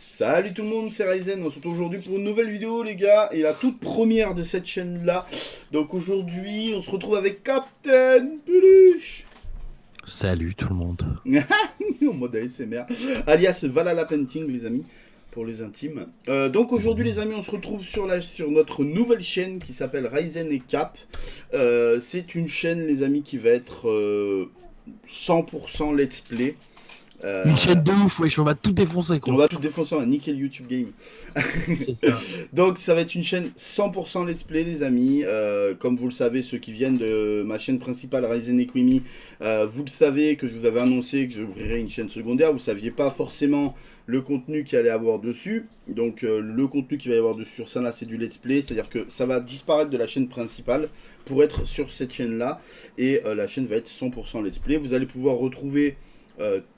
Salut tout le monde, c'est Ryzen, on se retrouve aujourd'hui pour une nouvelle vidéo les gars, et la toute première de cette chaîne là. Donc aujourd'hui on se retrouve avec Captain Peluche. Salut tout le monde. En mode ASMR, alias Valhalla Painting les amis, pour les intimes. Donc aujourd'hui les amis on se retrouve sur notre nouvelle chaîne qui s'appelle Ryzen et Cap. C'est une chaîne les amis qui va être 100% let's play. Une chaîne de ouf, wesh, on va tout défoncer quoi. On va tout défoncer, on va niquer le YouTube Game. Donc ça va être une chaîne 100% let's play les amis. Comme vous le savez, ceux qui viennent de ma chaîne principale Ryzen Equimi, vous le savez que je vous avais annoncé que j'ouvrirais une chaîne secondaire. Vous ne saviez pas forcément le contenu qu'il allait avoir dessus. Donc le contenu qu'il va y avoir dessus sur ça là, c'est du let's play. C'est à dire que ça va disparaître de la chaîne principale pour être sur cette chaîne là. Et la chaîne va être 100% let's play. Vous allez pouvoir retrouver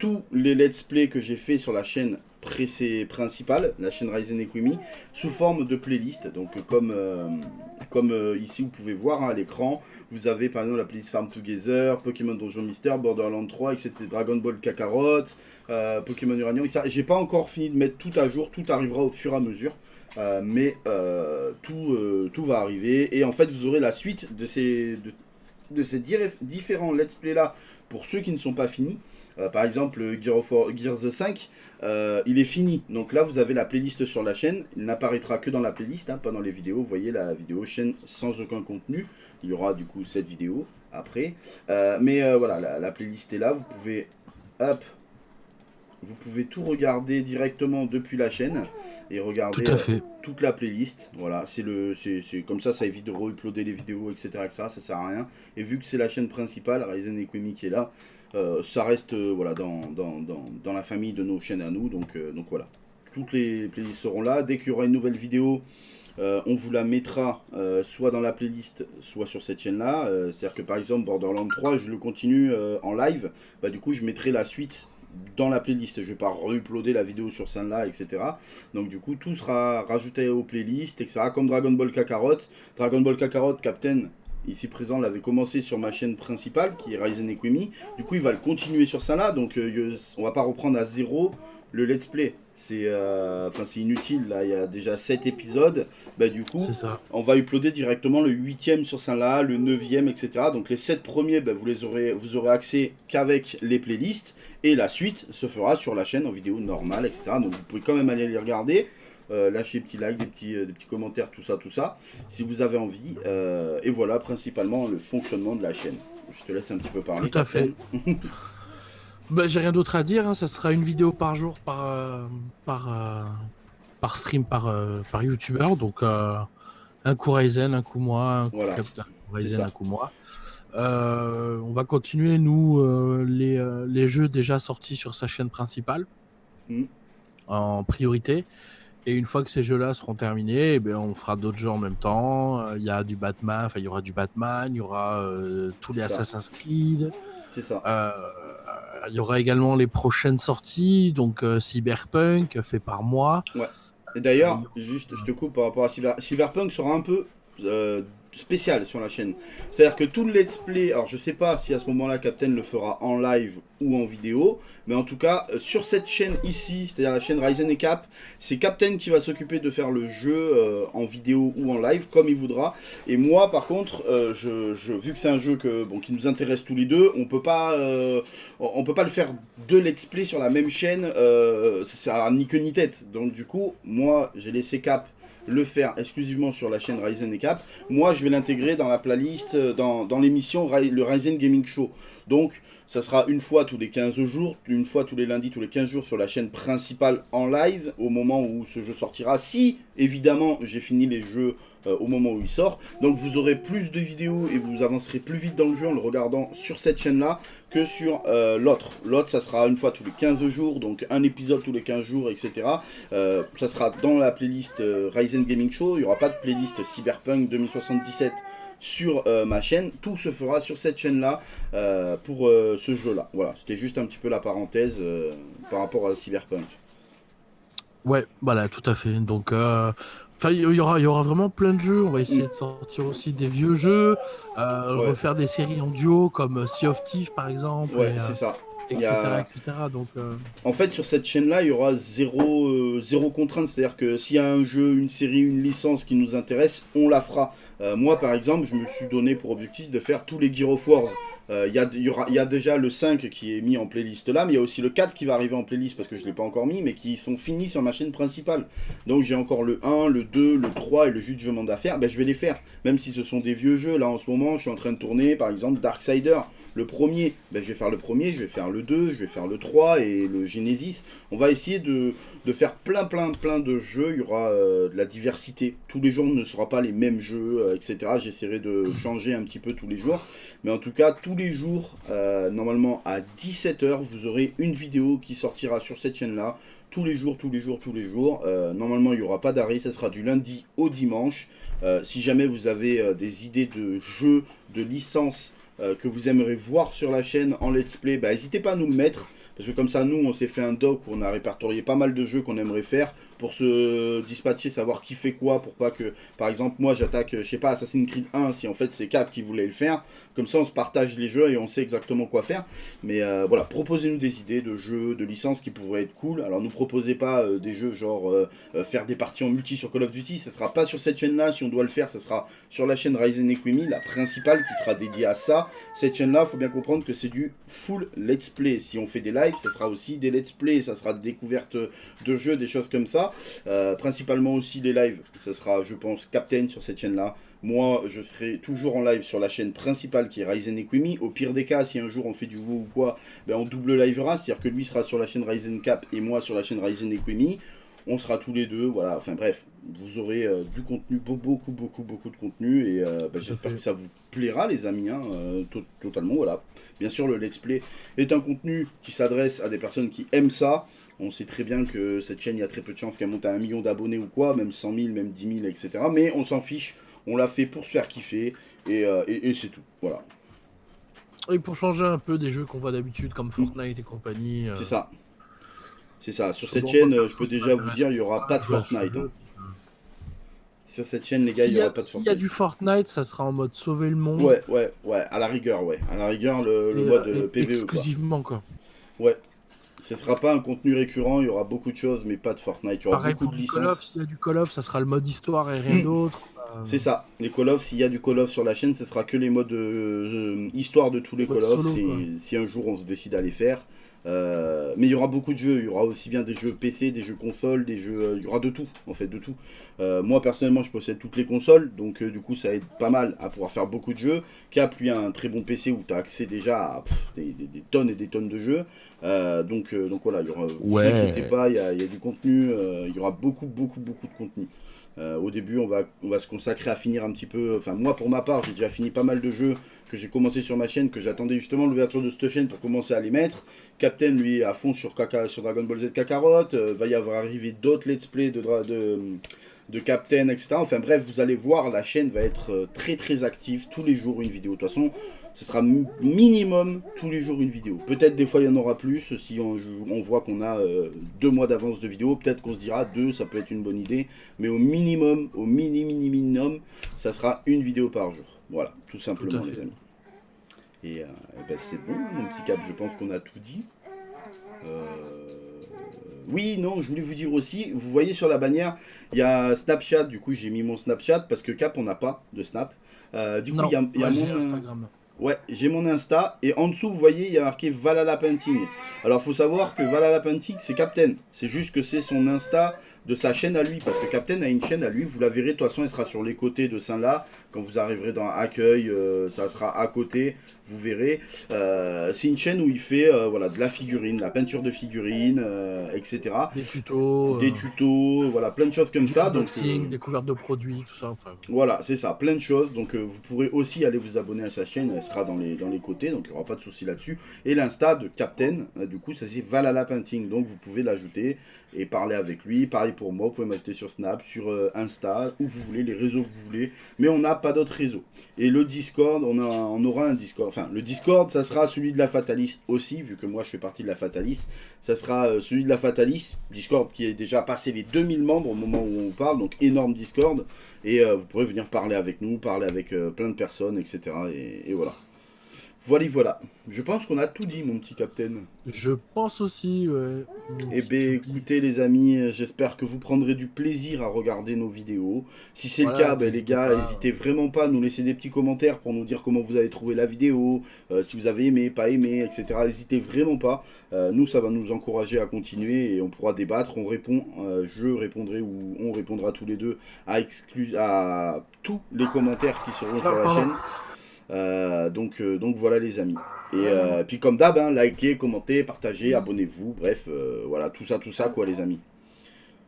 tous les let's play que j'ai fait sur la chaîne principale, la chaîne Ryzen Equimi, sous forme de playlist. Donc comme ici vous pouvez voir à l'écran, vous avez par exemple la playlist Farm Together, Pokémon Donjon Mystère, Borderlands 3, etc. Dragon Ball Kakarot, Pokémon Uranium, etc. J'ai pas encore fini de mettre tout à jour, tout arrivera au fur et à mesure. Mais tout va arriver. Et en fait vous aurez la suite de ces différents let's play là pour ceux qui ne sont pas finis. Par exemple Gears 5 il est fini, donc là vous avez la playlist sur la chaîne. Il n'apparaîtra que dans la playlist, hein, pas dans les vidéos. Vous voyez la vidéo chaîne sans aucun contenu, il y aura du coup cette vidéo après, mais voilà, la playlist est là. Vous pouvez vous pouvez tout regarder directement depuis la chaîne et regarder toute la playlist. Voilà, c'est comme ça, ça évite de re-uploader les vidéos, etc. Ça sert à rien. Et vu que c'est la chaîne principale, Ryzen Equimi qui est là, ça reste voilà, dans la famille de nos chaînes à nous. Donc voilà, toutes les playlists seront là. Dès qu'il y aura une nouvelle vidéo, on vous la mettra soit dans la playlist, soit sur cette chaîne là. C'est-à-dire que par exemple Borderlands 3, je le continue en live. Bah, du coup, je mettrai la suite dans la playlist, je vais pas re-uploader la vidéo sur celle-là, etc. Donc du coup tout sera rajouté aux playlists, etc. Comme Dragon Ball Kakarot. Dragon Ball Kakarot, Captain ici présent l'avait commencé sur ma chaîne principale qui est Ryzen Equimi. Du coup il va le continuer sur celle-là, donc on va pas reprendre à zéro le let's play. C'est inutile, là il y a déjà 7 épisodes. Bah du coup on va uploader directement le 8ème sur celle-là, le 9ème, etc. Donc les 7 premiers, bah, vous aurez accès qu'avec les playlists. Et la suite se fera sur la chaîne en vidéo normale, etc. Donc vous pouvez quand même aller les regarder. Lâcher des petits likes, des petits commentaires, tout ça, si vous avez envie. Et voilà principalement le fonctionnement de la chaîne. Je te laisse un petit peu parler. Tout à fait. Bah, j'ai rien d'autre à dire, hein. Ça sera une vidéo par jour par stream par youtubeur. Donc un coup Ryzen, un coup moi, un coup Captain Ryzen, un coup moi. On va continuer nous les jeux déjà sortis sur sa chaîne principale en priorité. Et une fois que ces jeux-là seront terminés, eh bien, on fera d'autres jeux en même temps. Il y a du Batman, il y aura du Batman, il y aura tous les Assassin's Creed. C'est ça. Il y aura également les prochaines sorties, donc Cyberpunk fait par moi. Ouais. Et d'ailleurs, juste, je te coupe par rapport à Cyberpunk sera un peu spécial sur la chaîne. C'est-à-dire que tout le let's play, alors je sais pas si à ce moment-là Captain le fera en live ou en vidéo, mais en tout cas sur cette chaîne ici, c'est-à-dire la chaîne Ryzen et Cap, c'est Captain qui va s'occuper de faire le jeu en vidéo ou en live comme il voudra. Et moi par contre, vu que c'est un jeu qui nous intéresse tous les deux, on peut pas le faire deux let's play sur la même chaîne, ça a ni queue ni tête. Donc du coup, moi j'ai laissé Cap le faire exclusivement sur la chaîne Ryzen et Cap. Moi je vais l'intégrer dans la playlist, dans l'émission le Ryzen Gaming Show. Donc ça sera une fois tous les 15 jours, une fois tous les lundis, tous les 15 jours sur la chaîne principale en live au moment où ce jeu sortira. Si évidemment j'ai fini les jeux au moment où il sort. Donc vous aurez plus de vidéos et vous avancerez plus vite dans le jeu en le regardant sur cette chaîne là que sur l'autre. L'autre ça sera une fois tous les 15 jours, donc un épisode tous les 15 jours, etc. Ça sera dans la playlist Ryzen Gaming Show. Il n'y aura pas de playlist Cyberpunk 2077 sur ma chaîne. Tout se fera sur cette chaîne là pour ce jeu là. Voilà, c'était juste un petit peu la parenthèse par rapport à Cyberpunk. Ouais, voilà, tout à fait. Donc il y aura vraiment plein de jeux. On va essayer de sortir aussi des vieux jeux, refaire des séries en duo comme Sea of Thieves par exemple. Ouais, c'est ça. Etc. Donc, en fait, sur cette chaîne-là, il y aura zéro zéro contrainte, c'est-à-dire que s'il y a un jeu, une série, une licence qui nous intéresse, on la fera. Moi par exemple, je me suis donné pour objectif de faire tous les Gear of War. Il y a déjà le 5 qui est mis en playlist là, mais il y a aussi le 4 qui va arriver en playlist parce que je ne l'ai pas encore mis, mais qui sont finis sur ma chaîne principale. Donc j'ai encore le 1, le 2, le 3 et le jugement d'affaires, ben, je vais les faire. Même si ce sont des vieux jeux, là en ce moment je suis en train de tourner par exemple Darksider. Le premier, ben, je vais faire le premier, je vais faire le 2, je vais faire le 3 et le Genesis. On va essayer de faire plein de jeux, il y aura de la diversité. Tous les jours ne sera pas les mêmes jeux, etc. J'essaierai de changer un petit peu tous les jours. Mais en tout cas, tous les jours, normalement à 17 h, vous aurez une vidéo qui sortira sur cette chaîne-là. Tous les jours. Normalement, il n'y aura pas d'arrêt, ça sera du lundi au dimanche. Si jamais vous avez des idées de jeux, de licences, que vous aimeriez voir sur la chaîne en let's play, bah, n'hésitez pas à nous le mettre, parce que comme ça nous on s'est fait un doc où on a répertorié pas mal de jeux qu'on aimerait faire pour se dispatcher, savoir qui fait quoi, pour pas que par exemple moi j'attaque, je sais pas, Assassin's Creed 1 si en fait c'est Cap qui voulait le faire, comme ça on se partage les jeux et on sait exactement quoi faire. Mais voilà, proposez-nous des idées de jeux, de licences qui pourraient être cool. Alors nous proposez pas des jeux genre faire des parties en multi sur Call of Duty, ça sera pas sur cette chaîne là, si on doit le faire ça sera sur la chaîne Ryzen Equimi, la principale qui sera dédiée à ça. Cette chaîne là, faut bien comprendre que c'est du full let's play. Si on fait des lives, ça sera aussi des let's play, ça sera des découvertes de jeux, des choses comme ça. Principalement aussi les lives, ça sera je pense Captain sur cette chaîne là. Moi je serai toujours en live sur la chaîne principale qui est Ryzen Equimi. Au pire des cas, si un jour on fait du WoW ou quoi, ben on double livera, c'est à dire que lui sera sur la chaîne Ryzen Cap et moi sur la chaîne Ryzen Equimi. On sera tous les deux, voilà, enfin bref, vous aurez du contenu, beaucoup de contenu, et j'espère que ça vous plaira les amis, hein, totalement, voilà. Bien sûr le let's play est un contenu qui s'adresse à des personnes qui aiment ça. On sait très bien que cette chaîne, il y a très peu de chances qu'elle monte à 1 million d'abonnés ou quoi, même 100 000, même 10 000, etc. Mais on s'en fiche, on l'a fait pour se faire kiffer, et c'est tout, voilà. Et pour changer un peu des jeux qu'on voit d'habitude comme Fortnite et compagnie. C'est ça. C'est ça, sur cette chaîne, je peux déjà vous dire, il n'y aura pas de Fortnite. Hein. Sur cette chaîne, les gars, il n'y aura pas de Fortnite. S'il y a du Fortnite, ça sera en mode sauver le monde. Ouais, à la rigueur, ouais. À la rigueur, le mode PvE. Exclusivement, quoi. Ouais. Ce sera pas un contenu récurrent, il y aura beaucoup de choses, mais pas de Fortnite. Il y aura pareil beaucoup de licences. S'il y a du Call of, ça sera le mode histoire et rien d'autre. C'est ça. Les Call of, s'il y a du Call of sur la chaîne, ce sera que les modes histoire de tous les Call of, si un jour on se décide à les faire. Mais il y aura beaucoup de jeux, il y aura aussi bien des jeux PC, des jeux consoles, des jeux, il y aura de tout, en fait, de tout. Moi personnellement je possède toutes les consoles, donc du coup ça aide pas mal à pouvoir faire beaucoup de jeux. Cap lui a un très bon PC où tu as accès déjà à des tonnes et des tonnes de jeux. Donc voilà, il y aura, vous inquiétez pas, il y a du contenu, il y aura beaucoup de contenu. Au début on va se consacrer à finir un petit peu, enfin moi pour ma part j'ai déjà fini pas mal de jeux que j'ai commencé sur ma chaîne, que j'attendais justement l'ouverture de cette chaîne pour commencer à les mettre. Captain lui est à fond sur Dragon Ball Z Kakarot, va y avoir arrivé d'autres let's play de Captain, etc. Enfin bref, vous allez voir, la chaîne va être très active, tous les jours une vidéo. De toute façon, ce sera minimum tous les jours une vidéo. Peut-être des fois il y en aura plus, si on voit qu'on a 2 mois d'avance de vidéo, peut-être qu'on se dira 2, ça peut être une bonne idée. Mais au minimum, ça sera une vidéo par jour. Voilà, tout simplement les amis. Et ben c'est bon, mon petit Cap, je pense qu'on a tout dit. Oui, non, je voulais vous dire aussi, vous voyez sur la bannière, il y a Snapchat, du coup j'ai mis mon Snapchat, parce que Cap, on n'a pas de Snap. Du coup, il y a mon Instagram. Ouais, j'ai mon Insta, et en dessous, vous voyez, il y a marqué Valhalla Painting. Alors, faut savoir que Valhalla Painting, c'est Captain. C'est juste que c'est son Insta de sa chaîne à lui, parce que Captain a une chaîne à lui, vous la verrez, de toute façon, elle sera sur les côtés de Saint-La. Quand vous arriverez dans Accueil, ça sera à côté, vous verrez. C'est une chaîne où il fait voilà, de la figurine, la peinture de figurines, etc. Des tutos. Des tutos, voilà, plein de choses comme ça. Donc, découverte de produits, tout ça. Enfin. Voilà, c'est ça, plein de choses. Donc vous pourrez aussi aller vous abonner à sa chaîne, elle sera dans les côtés, donc il n'y aura pas de souci là-dessus. Et l'Insta de Captain, du coup, ça c'est Valhalla Painting, donc vous pouvez l'ajouter et parler avec lui. Pareil pour moi, vous pouvez m'ajouter sur Snap, sur Insta, où vous voulez, les réseaux que vous voulez. Mais on n'a pas d'autres réseaux. Et le Discord, on aura un Discord. Enfin, le Discord, ça sera celui de la Fatalis aussi, vu que moi je fais partie de la Fatalis. Ça sera celui de la Fatalis, Discord qui est déjà passé les 2000 membres au moment où on parle, donc énorme Discord. Et vous pourrez venir parler avec nous, parler avec plein de personnes, etc. Et voilà. Voilà. Je pense qu'on a tout dit, mon petit capitaine. Je pense aussi, ouais. Eh bien, écoutez, les amis, j'espère que vous prendrez du plaisir à regarder nos vidéos. Si c'est le cas, les gars, n'hésitez vraiment pas à nous laisser des petits commentaires pour nous dire comment vous avez trouvé la vidéo, si vous avez aimé, pas aimé, etc. N'hésitez vraiment pas. Nous, ça va nous encourager à continuer et on pourra débattre. Je répondrai ou on répondra tous les deux à tous les commentaires qui seront sur la chaîne. Donc voilà les amis. Et puis comme d'hab, likez, commentez, partagez, abonnez-vous, bref, voilà, tout ça quoi les amis.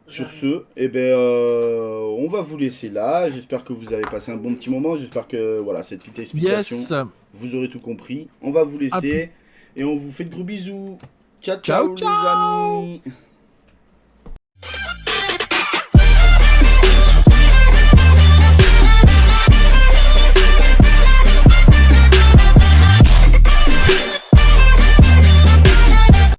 Sur ce, on va vous laisser là. J'espère que vous avez passé un bon petit moment. J'espère que voilà, cette petite explication, vous aurez tout compris. On va vous laisser et on vous fait de gros bisous. Ciao, ciao, les amis.